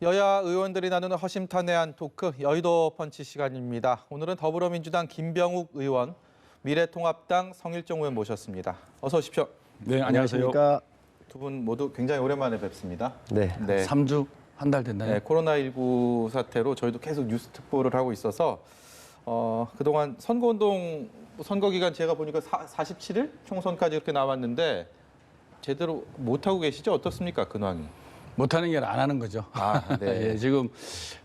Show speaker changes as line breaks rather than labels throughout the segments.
여야 의원들이 나누는 허심탄회한 토크 여의도 펀치 시간입니다. 오늘은 더불어민주당 김병욱 의원, 미래통합당 성일종 의원 모셨습니다. 어서 오십시오.
네, 안녕하세요.
두 분 모두 굉장히 오랜만에 뵙습니다.
네. 3주 한 달 됐나요?
네, 코로나19 사태로 저희도 계속 뉴스 특보를 하고 있어서 그동안 선거운동, 선거 기간 제가 보니까 47일 총선까지 이렇게 남았는데 제대로 못하고 계시죠? 어떻습니까, 근황이?
못하는 게 아니라 안 하는 거죠.
네.
예, 지금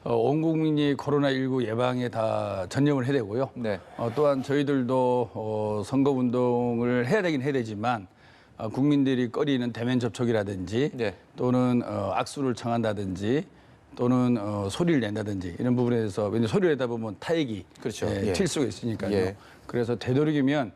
온 국민이 코로나19 예방에 다 전념을 해야 되고요.
네.
또한 저희들도 선거운동을 해야 되긴 해야 되지만 국민들이 꺼리는 대면 접촉이라든지
네.
또는 악수를 청한다든지 또는 소리를 낸다든지 이런 부분에 대해서 왜냐하면 소리를 내다 보면 타액이
그렇죠.
튈 수가 있으니까요.
예.
그래서 되도록이면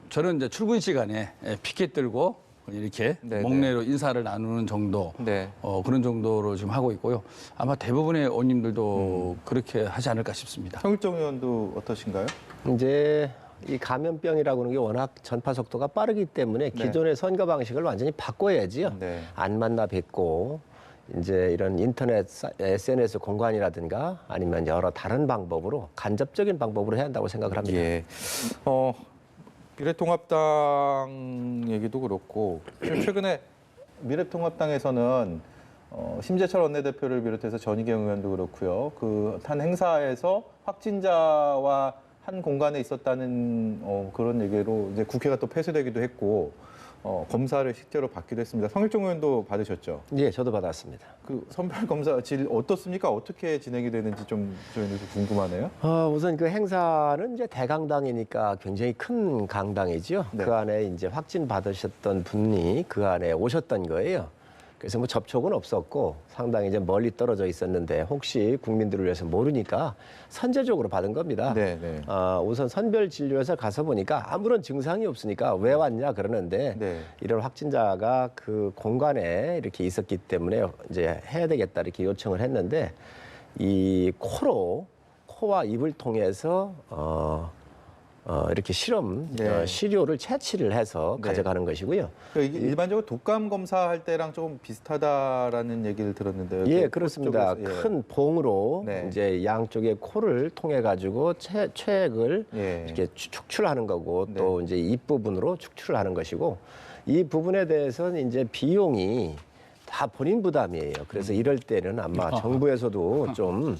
저는 이제 출근 시간에 피켓 들고 이렇게
네네.
목례로 인사를 나누는 정도
네.
그런 정도로 지금 하고 있고요. 아마 대부분의 의원님들도 그렇게 하지 않을까 싶습니다.
성일종 의원도 어떠신가요?
이제 이 감염병이라고 하는 게 워낙 전파 속도가 빠르기 때문에 기존의 선거 방식을 완전히 바꿔야지요.
네.
안 만나 뵙고 이제 이런 인터넷, SNS 공간이라든가 아니면 여러 다른 방법으로 간접적인 방법으로 해야 한다고 생각을 합니다.
예. 미래통합당 얘기도 그렇고 최근에 미래통합당에서는 심재철 원내대표를 비롯해서 전희경 의원도 그렇고요. 그 한 행사에서 확진자와 한 공간에 있었다는 그런 얘기로 이제 국회가 또 폐쇄되기도 했고 검사를 실제로 받기도 했습니다. 성일종 의원도 받으셨죠?
예, 저도 받았습니다.
그 선별 검사 질 어떻습니까? 어떻게 진행이 되는지 좀 저희는 궁금하네요.
우선 그 행사는 이제 대강당이니까 굉장히 큰 강당이죠.
네.
그 안에 이제 확진 받으셨던 분이 그 안에 오셨던 거예요. 그래서 뭐 접촉은 없었고 상당히 이제 멀리 떨어져 있었는데 혹시 국민들을 위해서 모르니까 선제적으로 받은 겁니다.
네, 네.
우선 선별 진료에서 가서 보니까 아무런 증상이 없으니까 왜 왔냐 그러는데
네.
이런 확진자가 그 공간에 이렇게 있었기 때문에 이제 해야 되겠다 이렇게 요청을 했는데 이 코와 입을 통해서 이렇게
네.
시료를 채취를 해서
네.
가져가는 것이고요.
이게 일반적으로 독감 검사할 때랑 좀 비슷하다라는 얘기를 들었는데요.
예, 그렇습니다.
쪽에서, 예.
큰 봉으로
네.
이제 양쪽의 코를 통해 가지고 체액을
예.
이렇게 축출하는 거고
네.
또 이제 입 부분으로 축출을 하는 것이고 이 부분에 대해서는 이제 비용이 다 본인 부담이에요. 그래서 이럴 때는 아마 정부에서도 좀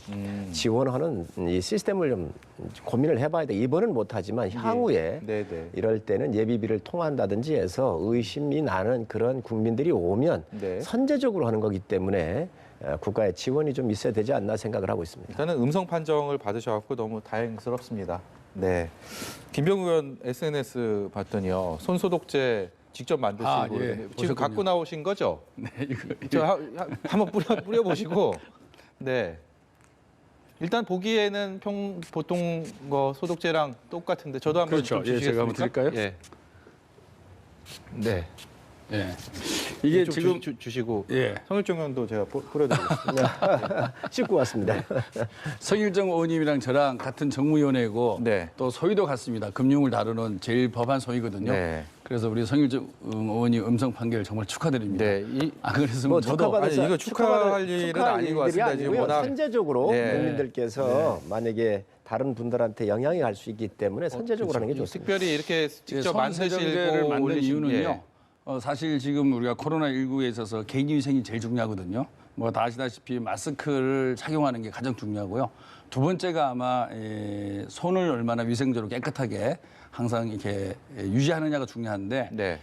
지원하는 이 시스템을 좀 고민을 해봐야 돼. 이번은 못하지만 향후에
네, 네.
이럴 때는 예비비를 통한다든지 해서 의심이 나는 그런 국민들이 오면
네.
선제적으로 하는 거기 때문에 국가의 지원이 좀 있어야 되지 않나 생각을 하고 있습니다.
일단은 음성 판정을 받으셔서 너무 다행스럽습니다. 네. 김병욱 의원 SNS 봤더니요. 손소독제 직접 만드시고
예.
지금
보셨군요.
갖고 나오신 거죠?
네, 이거
한번 뿌려 보시고. 네. 일단 보기에는 보통 거 소독제랑 똑같은데 저도 한번
그렇죠.
좀
예, 제가 한번
주시겠습니까?
드릴까요?
예. 네.
예. 이게
좀
지금
주시고
예.
성일종 의원도 제가 뿌려드리겠습니다.
씻고 왔습니다.
성일정 의원님이랑 저랑 같은 정무위원회고
네.
또 소위도 같습니다. 금융을 다루는 제일 법안 소위거든요.
네.
그래서 우리 성일정 의원님 음성 판결 정말 축하드립니다.
네.
안 그랬으면
뭐
저도
아니, 이거 축하할 일은 아닌 것 같습니다.
아니고요.
지금 워낙
선제적으로
네.
국민들께서 만약에 다른 분들한테 영향이 갈 수 있기 때문에 선제적으로 하는 게 좋습니다.
특별히 이렇게 직접
손세정제를
만드시고
만든
올리신
이유는요. 사실 지금 우리가 코로나19에 있어서 개인위생이 제일 중요하거든요. 뭐 다 아시다시피 마스크를 착용하는 게 가장 중요하고요. 두 번째가 아마 손을 얼마나 위생적으로 깨끗하게 항상 이렇게 유지하느냐가 중요한데
네.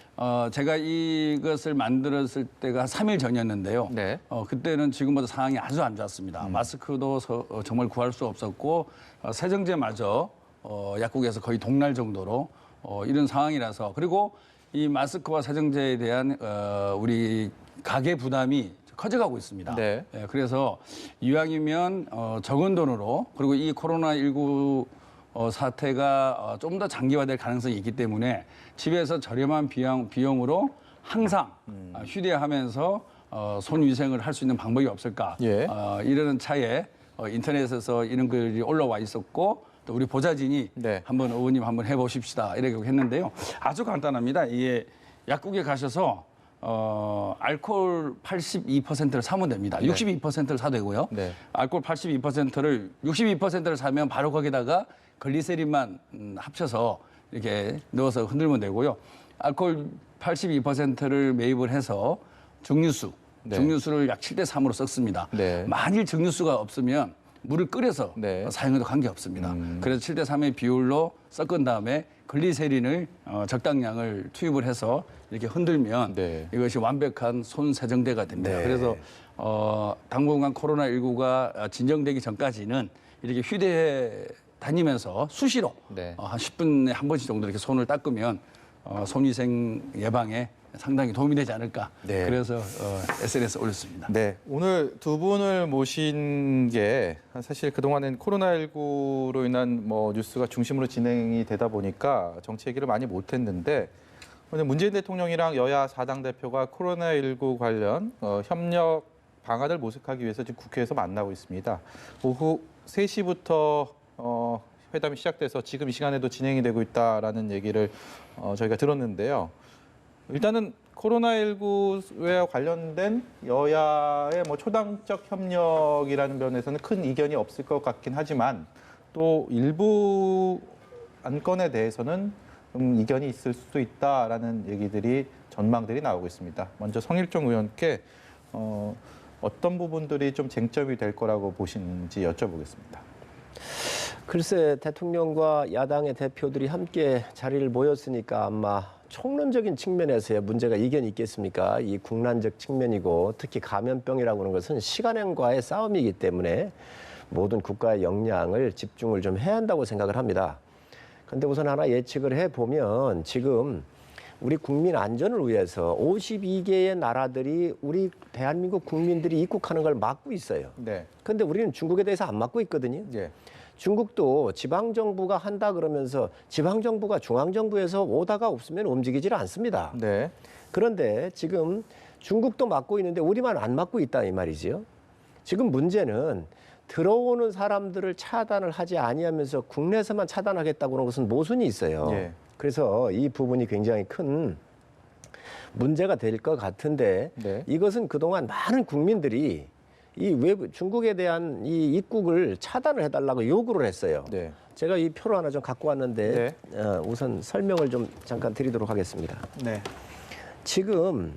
제가 이것을 만들었을 때가 한 3일 전이었는데요.
네.
그때는 지금보다 상황이 아주 안 좋았습니다. 마스크도 정말 구할 수 없었고 세정제마저 약국에서 거의 동날 정도로 이런 상황이라서 그리고 이 마스크와 세정제에 대한 우리 가계 부담이 커져가고 있습니다.
네.
그래서 이왕이면 적은 돈으로 그리고 이 코로나19 사태가 좀 더 장기화될 가능성이 있기 때문에 집에서 저렴한 비용으로 항상 휴대하면서 손 위생을 할 수 있는 방법이 없을까?
예.
이러는 차에 인터넷에서 이런 글이 올라와 있었고 또 우리 보좌진이
네.
한번 의원님 한번 해보십시다 이렇게 했는데요. 아주 간단합니다. 이게 약국에 가셔서 알코올 82%를 사면 됩니다. 62%를 사도 되고요.
네.
알코올 62%를 사면 바로 거기다가 글리세린만 합쳐서 이렇게 넣어서 흔들면 되고요. 알코올 82%를 매입을 해서
네.
증류수를 약 7대 3으로 섞습니다.
네.
만일 증류수가 없으면 물을 끓여서
네.
사용해도 관계없습니다. 그래서 7대 3의 비율로 섞은 다음에 글리세린을 적당량을 투입을 해서 이렇게 흔들면
네.
이것이 완벽한 손 세정제가 됩니다.
네.
그래서 당분간 코로나19가 진정되기 전까지는 이렇게 휴대해 다니면서 수시로
네.
한 10분에 한 번씩 정도 이렇게 손을 닦으면 손위생 예방에 상당히 도움이 되지 않을까.
네.
그래서 SNS에 올렸습니다.
네, 오늘 두 분을 모신 게 사실 그동안엔 코로나19로 인한 뉴스가 중심으로 진행이 되다 보니까 정치 얘기를 많이 못했는데 오늘 문재인 대통령이랑 여야 4당 대표가 코로나19 관련 협력 방안을 모색하기 위해서 지금 국회에서 만나고 있습니다. 오후 3시부터 회담이 시작돼서 지금 이 시간에도 진행이 되고 있다라는 얘기를 저희가 들었는데요. 일단은 코로나19에 관련된 여야의 초당적 협력이라는 면에서는 큰 이견이 없을 것 같긴 하지만 또 일부 안건에 대해서는 이견이 있을 수도 있다라는 얘기들이 전망들이 나오고 있습니다. 먼저 성일종 의원께 어떤 부분들이 좀 쟁점이 될 거라고 보시는지 여쭤보겠습니다.
글쎄 대통령과 야당의 대표들이 함께 자리를 모였으니까 아마 총론적인 측면에서의 문제가 이견이 있겠습니까? 이 국난적 측면이고 특히 감염병이라고 하는 것은 시간과의 싸움이기 때문에 모든 국가의 역량을 집중을 좀 해야 한다고 생각을 합니다. 그런데 우선 하나 예측을 해보면 지금 우리 국민 안전을 위해서 52개의 나라들이 우리 대한민국 국민들이 입국하는 걸 막고 있어요.
네.
그런데 우리는 중국에 대해서 안 막고 있거든요.
예.
중국도 지방정부가 한다 그러면서 지방정부가 중앙정부에서 오다가 없으면 움직이질 않습니다.
네.
그런데 지금 중국도 막고 있는데 우리만 안 막고 있다 이 말이지요. 지금 문제는 들어오는 사람들을 차단을 하지 아니하면서 국내에서만 차단하겠다고 하는 것은 모순이 있어요.
예.
그래서 이 부분이 굉장히 큰 문제가 될 것 같은데
네.
이것은 그동안 많은 국민들이 이 외부 중국에 대한 이 입국을 차단을 해달라고 요구를 했어요.
네.
제가 이 표를 하나 좀 갖고 왔는데 우선 설명을 좀 잠깐 드리도록 하겠습니다.
네.
지금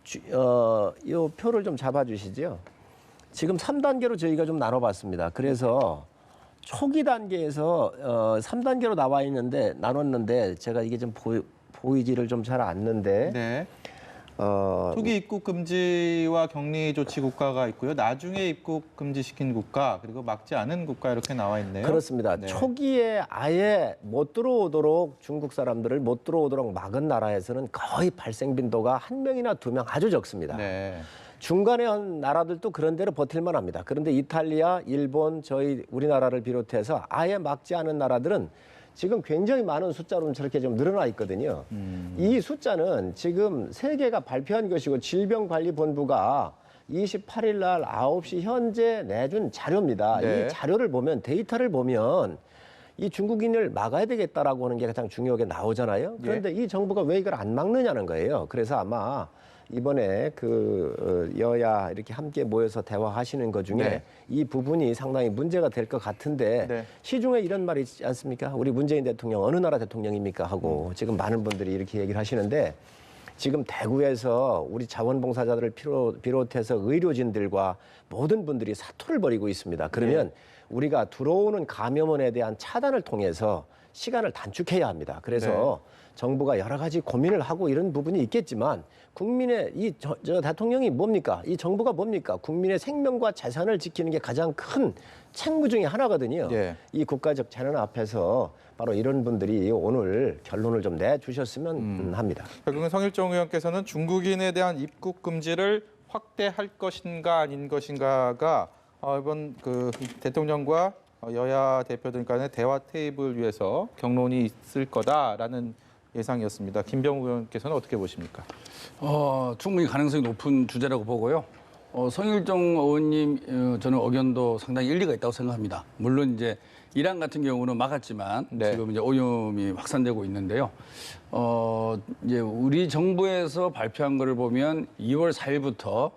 이 표를 좀 잡아주시죠. 지금 3단계로 저희가 좀 나눠봤습니다. 그래서 초기 단계에서 3단계로 나와 있는데 나눴는데 제가 이게 좀 보이지를 좀 잘 않는데
네. 초기 입국 금지와 격리 조치 국가가 있고요. 나중에 입국 금지시킨 국가 그리고 막지 않은 국가 이렇게 나와 있네요.
그렇습니다.
네.
초기에 아예 못 들어오도록 중국 사람들을 못 들어오도록 막은 나라에서는 거의 발생 빈도가 1명이나 2명 아주 적습니다.
네.
중간에 한 나라들도 그런 대로 버틸만 합니다. 그런데 이탈리아, 일본, 저희 우리나라를 비롯해서 아예 막지 않은 나라들은 지금 굉장히 많은 숫자로 저렇게 좀 늘어나 있거든요. 이 숫자는 지금 세계가 발표한 것이고 질병관리본부가 28일 날 9시 현재 내준 자료입니다.
네.
이 자료를 보면 데이터를 보면 이 중국인을 막아야 되겠다라고 하는 게 가장 중요하게 나오잖아요. 그런데 이 정부가 왜 이걸 안 막느냐는 거예요. 그래서 아마 이번에 여야 이렇게 함께 모여서 대화하시는 것 중에
네.
이 부분이 상당히 문제가 될 것 같은데
네.
시중에 이런 말이 있지 않습니까? 우리 문재인 대통령 어느 나라 대통령입니까? 하고 지금 많은 분들이 이렇게 얘기를 하시는데 지금 대구에서 우리 자원봉사자들을 비롯해서 의료진들과 모든 분들이 사투를 벌이고 있습니다. 그러면 우리가 들어오는 감염원에 대한 차단을 통해서 시간을 단축해야 합니다. 그래서 정부가 여러 가지 고민을 하고 이런 부분이 있겠지만 국민의 저 대통령이 뭡니까? 이 정부가 뭡니까? 국민의 생명과 재산을 지키는 게 가장 큰 책무 중에 하나거든요.
예.
이 국가적 재난 앞에서 바로 이런 분들이 오늘 결론을 좀 내주셨으면 합니다.
결국은 성일종 의원께서는 중국인에 대한 입국 금지를 확대할 것인가 아닌 것인가가 이번 대통령과 여야 대표들 간의 대화 테이블 위에서 경론이 있을 거다라는 예상이었습니다. 김병우 의원께서는 어떻게 보십니까?
충분히 가능성이 높은 주제라고 보고요. 성일종 의원님 저는 의견도 상당히 일리가 있다고 생각합니다. 물론 이제 이란 같은 경우는 막았지만
네.
지금 이제 오염이 확산되고 있는데요. 이제 우리 정부에서 발표한 거를 보면 2월 4일부터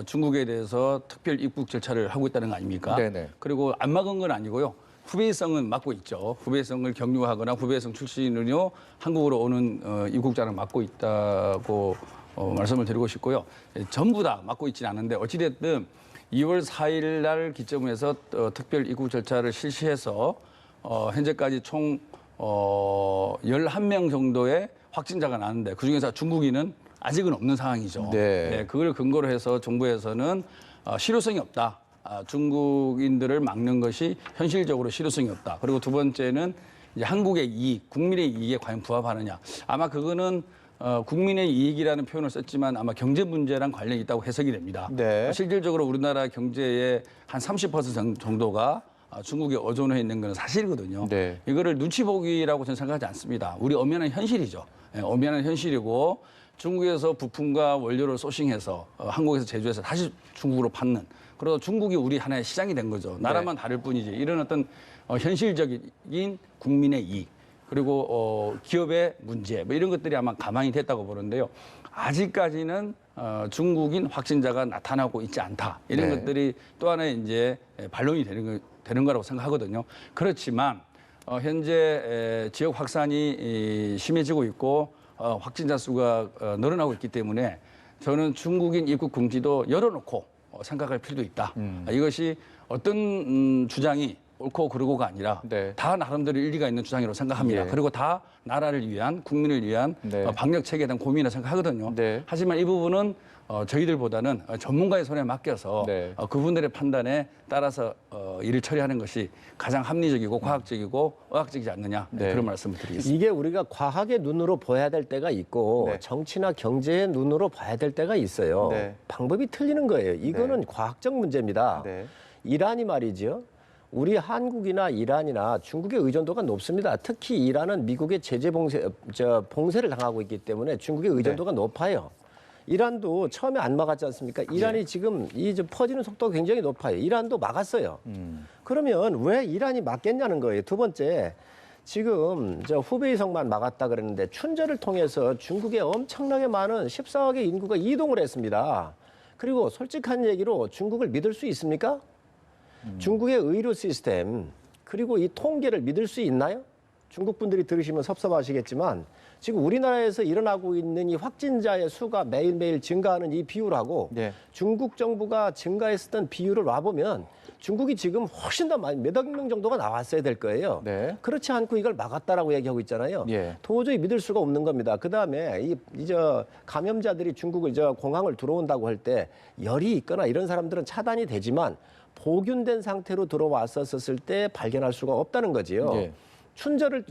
중국에 대해서 특별 입국 절차를 하고 있다는 거 아닙니까?
네네.
그리고 안 막은 건 아니고요. 후베이성은 막고 있죠. 후베이성을 경유하거나 후베이성 출신으로 한국으로 오는 입국자를 막고 있다고 말씀을 드리고 싶고요. 전부 다 막고 있지는 않은데 어찌됐든 2월 4일 날 기점으로 해서 특별 입국 절차를 실시해서 현재까지 총 11명 정도의 확진자가 나는데 그중에서 중국인은 아직은 없는 상황이죠.
네.
그걸 근거로 해서 정부에서는 실효성이 없다. 중국인들을 막는 것이 현실적으로 실효성이 없다. 그리고 두 번째는 이제 한국의 이익, 국민의 이익에 과연 부합하느냐. 아마 그거는 국민의 이익이라는 표현을 썼지만 아마 경제 문제랑 관련이 있다고 해석이 됩니다.
네.
실질적으로 우리나라 경제의 한 30% 정도가 중국에 의존해 있는 건 사실이거든요.
네.
이거를 눈치 보기라고 저는 생각하지 않습니다. 우리 엄연한 현실이죠. 엄연한 현실이고 중국에서 부품과 원료를 소싱해서 한국에서 제조해서 다시 중국으로 받는. 그래서 중국이 우리 하나의 시장이 된 거죠. 나라만 다를 뿐이지. 이런 어떤 현실적인 국민의 이익. 그리고 기업의 문제 뭐 이런 것들이 아마 가만히 됐다고 보는데요. 아직까지는 중국인 확진자가 나타나고 있지 않다. 이런
네.
것들이 또 하나의 이제 반론이 되는 거라고 생각하거든요. 그렇지만 현재 지역 확산이 심해지고 있고 확진자 수가 늘어나고 있기 때문에 저는 중국인 입국 금지도 열어놓고 생각할 필요도 있다. 이것이 어떤 주장이 옳고 그르고가 아니라
네.
다 나름대로 일리가 있는 주장이라고 생각합니다.
예.
그리고 다 나라를 위한 국민을 위한
네.
방역 체계에 대한 고민이라고 생각하거든요.
네.
하지만 이 부분은 저희들보다는 전문가의 손에 맡겨서
네.
그분들의 판단에 따라서 일을 처리하는 것이 가장 합리적이고 과학적이고 의학적이지 않느냐
네.
그런 말씀을 드리겠습니다.
이게 우리가 과학의 눈으로 봐야 될 때가 있고
네.
정치나 경제의 눈으로 봐야 될 때가 있어요.
네.
방법이 틀리는 거예요. 이거는 과학적 문제입니다.
네.
이란이 말이죠. 우리 한국이나 이란이나 중국의 의존도가 높습니다. 특히 이란은 미국의 제재 봉쇄를 당하고 있기 때문에 중국의 의존도가 높아요. 이란도 처음에 안 막았지 않습니까? 이란이 지금 퍼지는 속도가 굉장히 높아요. 이란도 막았어요. 그러면 왜 이란이 막겠냐는 거예요. 두 번째, 지금 후베이성만 막았다 그랬는데 춘절을 통해서 중국에 엄청나게 많은 14억의 인구가 이동을 했습니다. 그리고 솔직한 얘기로 중국을 믿을 수 있습니까? 중국의 의료 시스템 그리고 이 통계를 믿을 수 있나요? 중국 분들이 들으시면 섭섭하시겠지만 지금 우리나라에서 일어나고 있는 이 확진자의 수가 매일매일 증가하는 이 비율하고
네.
중국 정부가 증가했었던 비율을 와보면 중국이 지금 훨씬 더 많이 몇억 명 정도가 나왔어야 될 거예요.
네.
그렇지 않고 이걸 막았다라고 얘기하고 있잖아요.
예.
도저히 믿을 수가 없는 겁니다. 그다음에 이제 감염자들이 중국을 공항을 들어온다고 할 때 열이 있거나 이런 사람들은 차단이 되지만 보균된 상태로 들어왔었을 때 발견할 수가 없다는 거지요.
예.
춘절을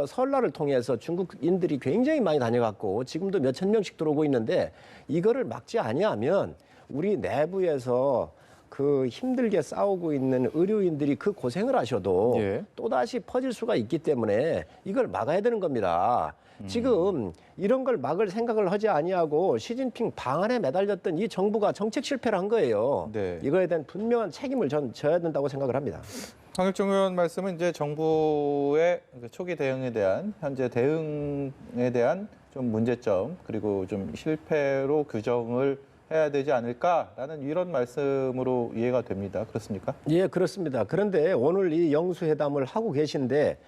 설날을 통해서 중국인들이 굉장히 많이 다녀갔고 지금도 몇천 명씩 들어오고 있는데 이거를 막지 아니하면 우리 내부에서 그 힘들게 싸우고 있는 의료인들이 그 고생을 하셔도
예.
또다시 퍼질 수가 있기 때문에 이걸 막아야 되는 겁니다. 지금 이런 걸 막을 생각을 하지 아니하고 시진핑 방안에 매달렸던 이 정부가 정책 실패를 한 거예요.
네.
이거에 대한 분명한 책임을 전 져야 된다고 생각을 합니다.
황교정 의원 말씀은 이제 정부의 초기 대응에 대한 현재 대응에 대한 좀 문제점 그리고 좀 실패로 규정을 해야 되지 않을까라는 이런 말씀으로 이해가 됩니다. 그렇습니까?
예, 그렇습니다. 그런데 오늘 이 영수회담을 하고 계신데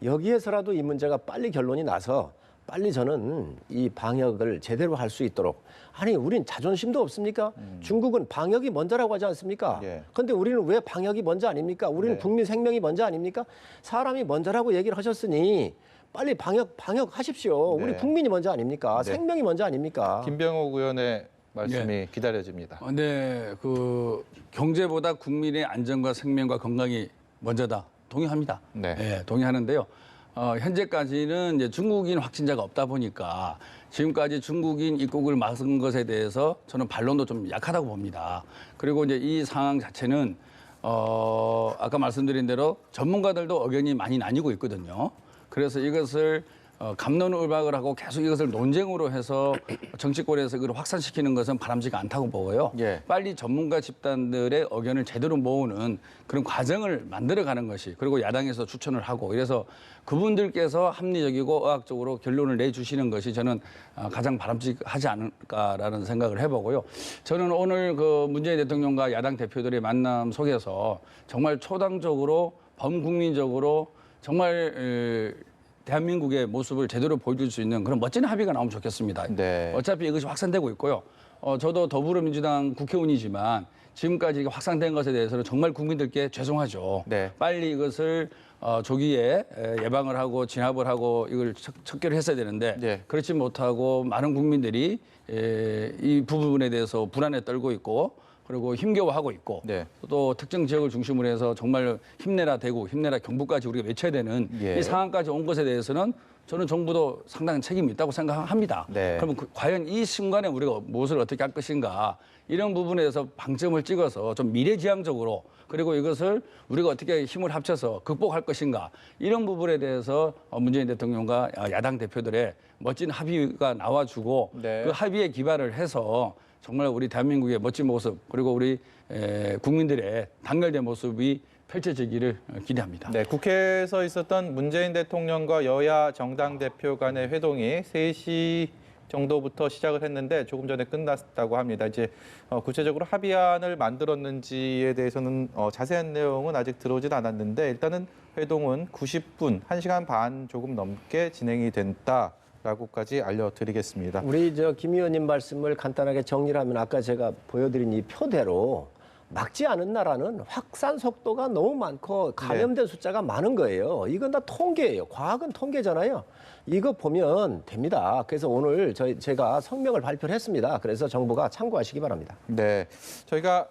여기에서라도 이 문제가 빨리 결론이 나서 빨리 저는 이 방역을 제대로 할 수 있도록 아니 우린 자존심도 없습니까? 중국은 방역이 먼저라고 하지 않습니까?
예.
그런데 우리는 왜 방역이 먼저 아닙니까? 우리는
네.
국민 생명이 먼저 아닙니까? 사람이 먼저라고 얘기를 하셨으니 빨리 방역하십시오.
네.
우리 국민이 먼저 아닙니까?
네.
생명이 먼저 아닙니까?
김병옥 의원의 말씀이 기다려집니다.
네, 그 경제보다 국민의 안전과 생명과 건강이 먼저다. 동의합니다.
네.
예, 동의하는데요. 현재까지는 이제 중국인 확진자가 없다 보니까 지금까지 중국인 입국을 막은 것에 대해서 저는 반론도 좀 약하다고 봅니다. 그리고 이제 이 상황 자체는 아까 말씀드린 대로 전문가들도 의견이 많이 나뉘고 있거든요. 그래서 이것을 갑론을박을 하고 계속 이것을 논쟁으로 해서 정치권에서 이걸 확산시키는 것은 바람직하지 않다고 보고요.
예.
빨리 전문가 집단들의 의견을 제대로 모으는 그런 과정을 만들어가는 것이 그리고 야당에서 추천을 하고 이래서 그분들께서 합리적이고 의학적으로 결론을 내주시는 것이 저는 가장 바람직하지 않을까라는 생각을 해보고요. 저는 오늘 그 문재인 대통령과 야당 대표들의 만남 속에서 정말 초당적으로 범국민적으로 정말 대한민국의 모습을 제대로 보여줄 수 있는 그런 멋진 합의가 나오면 좋겠습니다.
네.
어차피 이것이 확산되고 있고요. 저도 더불어민주당 국회의원이지만 지금까지 이게 확산된 것에 대해서는 정말 국민들께 죄송하죠.
네.
빨리 이것을 조기에 예방을 하고 진압을 하고 이걸 척결을 했어야 되는데
네.
그렇지 못하고 많은 국민들이 이 부분에 대해서 불안에 떨고 있고 그리고 힘겨워하고 있고
네.
또 특정 지역을 중심으로 해서 정말 힘내라 대구, 힘내라 경북까지 우리가 외쳐야 되는
예.
이 상황까지 온 것에 대해서는 저는 정부도 상당한 책임이 있다고 생각합니다.
네.
그러면 과연 이 순간에 우리가 무엇을 어떻게 할 것인가 이런 부분에 대해서 방점을 찍어서 좀 미래지향적으로 그리고 이것을 우리가 어떻게 힘을 합쳐서 극복할 것인가 이런 부분에 대해서 문재인 대통령과 야당 대표들의 멋진 합의가 나와주고
네.
그 합의에 기반을 해서 정말 우리 대한민국의 멋진 모습 그리고 우리 국민들의 단결된 모습이 펼쳐지기를 기대합니다.
네, 국회에서 있었던 문재인 대통령과 여야 정당 대표 간의 회동이 3시 정도부터 시작을 했는데 조금 전에 끝났다고 합니다. 이제 구체적으로 합의안을 만들었는지에 대해서는 자세한 내용은 아직 들어오진 않았는데 일단은 회동은 90분, 1시간 반 조금 넘게 진행이 됐다라고까지 알려드리겠습니다.
우리 김 의원님 말씀을 간단하게 정리를 하면 아까 제가 보여드린 이 표대로 막지 않은 나라는 확산 속도가 너무 많고 감염된 숫자가 많은 거예요. 이건 다 통계예요. 과학은 통계잖아요. 이거 보면 됩니다. 그래서 오늘 제가 성명을 발표를 했습니다. 그래서 정부가 참고하시기 바랍니다.
네, 저희가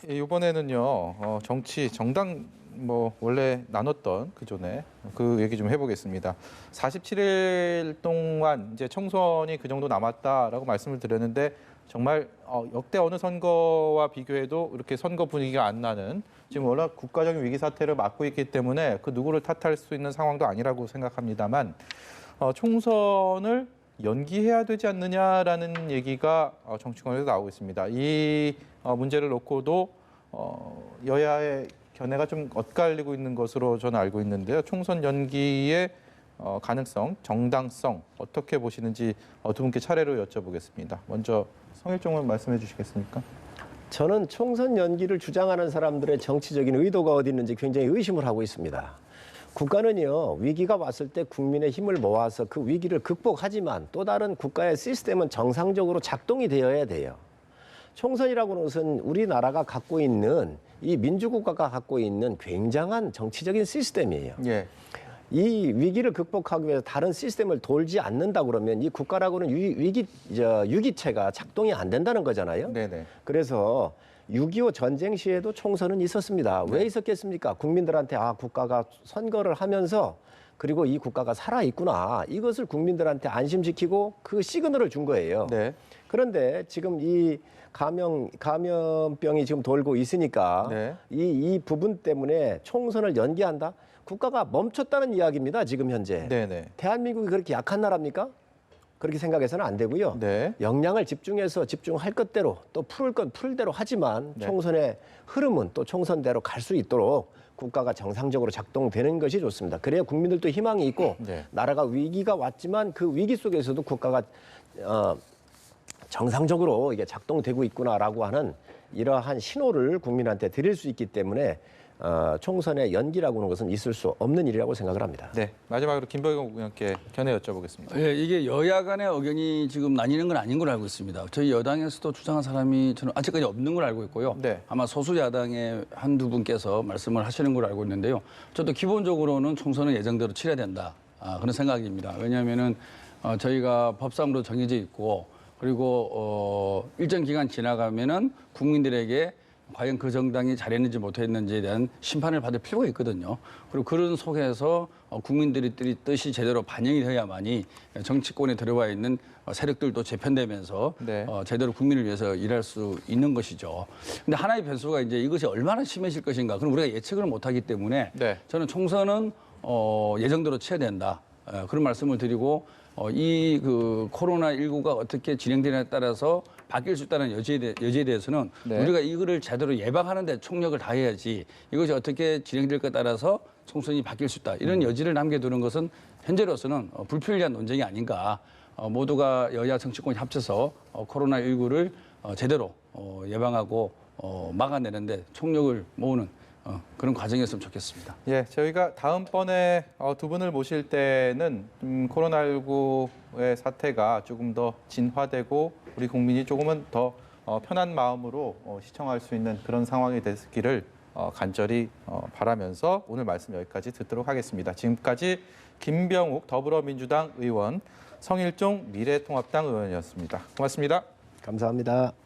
이번에는요 정당 원래 나눴던 그전에 그 얘기 좀 해보겠습니다. 47일 동안 이제 총선이 그 정도 남았다라고 말씀을 드렸는데 정말 역대 어느 선거와 비교해도 이렇게 선거 분위기가 안 나는 지금 워낙 국가적인 위기 사태를 맞고 있기 때문에 그 누구를 탓할 수 있는 상황도 아니라고 생각합니다만 총선을 연기해야 되지 않느냐라는 얘기가 정치권에서 나오고 있습니다. 이 문제를 놓고도 여야의 견해가 좀 엇갈리고 있는 것으로 저는 알고 있는데요. 총선 연기의 가능성, 정당성 어떻게 보시는지 두 분께 차례로 여쭤보겠습니다. 먼저 성일종 의원 말씀해 주시겠습니까?
저는 총선 연기를 주장하는 사람들의 정치적인 의도가 어디 있는지 굉장히 의심을 하고 있습니다. 국가는요, 위기가 왔을 때 국민의 힘을 모아서 그 위기를 극복하지만 또 다른 국가의 시스템은 정상적으로 작동이 되어야 돼요. 총선이라고 하는 것은 우리나라가 갖고 있는 이 민주국가가 갖고 있는 굉장한 정치적인 시스템이에요.
예.
이 위기를 극복하기 위해서 다른 시스템을 돌지 않는다 그러면 이 국가라고는 유기체가 작동이 안 된다는 거잖아요.
네네.
그래서 6.25 전쟁 시에도 총선은 있었습니다. 왜 있었겠습니까? 국민들한테 국가가 선거를 하면서 그리고 이 국가가 살아있구나. 이것을 국민들한테 안심시키고 그 시그널을 준 거예요.
네.
그런데 지금 이 감염병이 지금 돌고 있으니까
네.
이 부분 때문에 총선을 연기한다? 국가가 멈췄다는 이야기입니다. 지금 현재.
네네.
대한민국이 그렇게 약한 나라입니까? 그렇게 생각해서는 안 되고요.
네.
역량을 집중해서 집중할 것대로 또 풀을 건 풀대로 하지만
네.
총선의 흐름은 또 총선대로 갈 수 있도록 국가가 정상적으로 작동되는 것이 좋습니다. 그래야 국민들도 희망이 있고
네.
나라가 위기가 왔지만 그 위기 속에서도 국가가 정상적으로 이게 작동되고 있구나라고 하는 이러한 신호를 국민한테 드릴 수 있기 때문에 총선의 연기라고 하는 것은 있을 수 없는 일이라고 생각을 합니다.
네. 마지막으로 김병현 의원께 견해 여쭤보겠습니다.
예, 이게 여야 간의 의견이 지금 나뉘는 건 아닌 걸 알고 있습니다. 저희 여당에서도 주장한 사람이 저는 아직까지 없는 걸 알고 있고요.
네.
아마 소수 야당의 한두 분께서 말씀을 하시는 걸 알고 있는데요. 저도 기본적으로는 총선은 예정대로 치러야 된다. 그런 생각입니다. 왜냐하면은 저희가 법상으로 정해져 있고 그리고 일정 기간 지나가면은 국민들에게 과연 그 정당이 잘했는지 못했는지에 대한 심판을 받을 필요가 있거든요. 그리고 그런 속에서 국민들의 뜻이 제대로 반영이 되어야만이 정치권에 들어와 있는 세력들도 재편되면서
네.
제대로 국민을 위해서 일할 수 있는 것이죠. 근데 하나의 변수가 이제 이것이 얼마나 심해질 것인가. 그럼 우리가 예측을 못하기 때문에
네.
저는 총선은 예정대로 쳐야 된다. 그런 말씀을 드리고 이 그 코로나19가 어떻게 진행되느냐에 따라서 바뀔 수 있다는 여지에 대해서는
네.
우리가 이거를 제대로 예방하는 데 총력을 다해야지 이것이 어떻게 진행될까에 따라서 총선이 바뀔 수 있다. 이런 여지를 남겨두는 것은 현재로서는 불필요한 논쟁이 아닌가. 모두가 여야 정치권이 합쳐서 코로나19를 제대로 예방하고 막아내는데 총력을 모으는 그런 과정이었으면 좋겠습니다.
예, 저희가 다음번에 두 분을 모실 때는 코로나19의 사태가 조금 더 진화되고 우리 국민이 조금은 더 편한 마음으로 시청할 수 있는 그런 상황이 됐기를 간절히 바라면서 오늘 말씀 여기까지 듣도록 하겠습니다. 지금까지 김병욱 더불어민주당 의원, 성일종 미래통합당 의원이었습니다. 고맙습니다.
감사합니다.